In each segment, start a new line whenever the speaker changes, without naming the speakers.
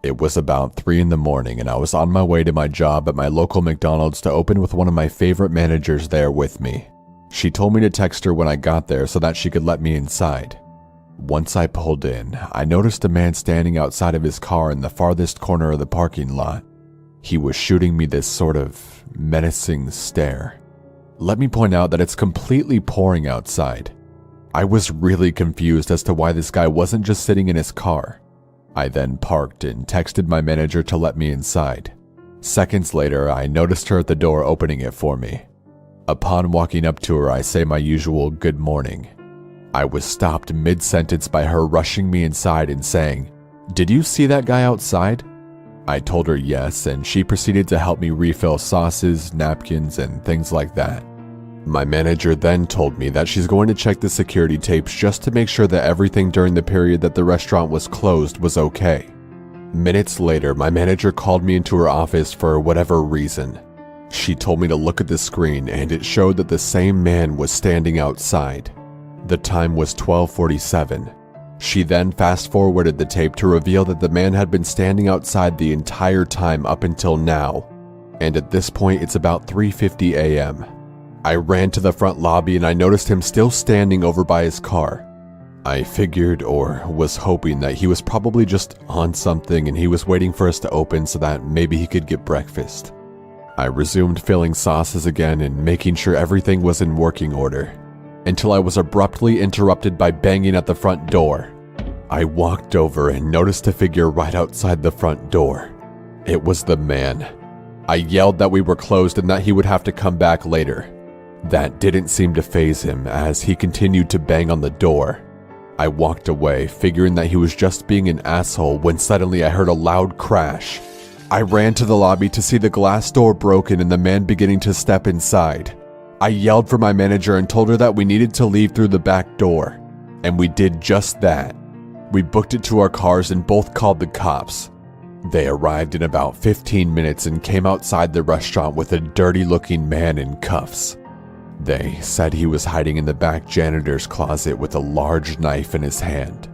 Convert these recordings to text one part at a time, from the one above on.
It was about 3 in the morning and I was on my way to my job at my local McDonald's to open with one of my favorite managers there with me. She told me to text her when I got there so that she could let me inside. Once I pulled in, I noticed a man standing outside of his car in the farthest corner of the parking lot. He was shooting me this sort of menacing stare. Let me point out that it's completely pouring outside. I was really confused as to why this guy wasn't just sitting in his car. I then parked and texted my manager to let me inside. Seconds later, I noticed her at the door opening it for me. Upon walking up to her, I say my usual good morning. I was stopped mid-sentence by her rushing me inside and saying, "Did you see that guy outside?" I told her yes, and she proceeded to help me refill sauces, napkins, and things like that. My manager then told me that she's going to check the security tapes just to make sure that everything during the period that the restaurant was closed was okay. Minutes later, my manager called me into her office for whatever reason. She told me to look at the screen and it showed that the same man was standing outside. The time was 12:47. She then fast-forwarded the tape to reveal that the man had been standing outside the entire time up until now, and at this point it's about 3:50 a.m. I ran to the front lobby and I noticed him still standing over by his car. I figured or was hoping that he was probably just on something and he was waiting for us to open so that maybe he could get breakfast. I resumed filling sauces again and making sure everything was in working order, until I was abruptly interrupted by banging at the front door. I walked over and noticed a figure right outside the front door. It was the man. I yelled that we were closed and that he would have to come back later. That didn't seem to faze him as he continued to bang on the door. I walked away, figuring that he was just being an asshole, when suddenly I heard a loud crash. I ran to the lobby to see the glass door broken and the man beginning to step inside. I yelled for my manager and told her that we needed to leave through the back door, and we did just that. We booked it to our cars and both called the cops. They arrived in about 15 minutes and came outside the restaurant with a dirty-looking man in cuffs. They said he was hiding in the back janitor's closet with a large knife in his hand.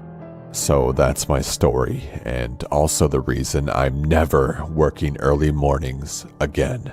So that's my story, and also the reason I'm never working early mornings again.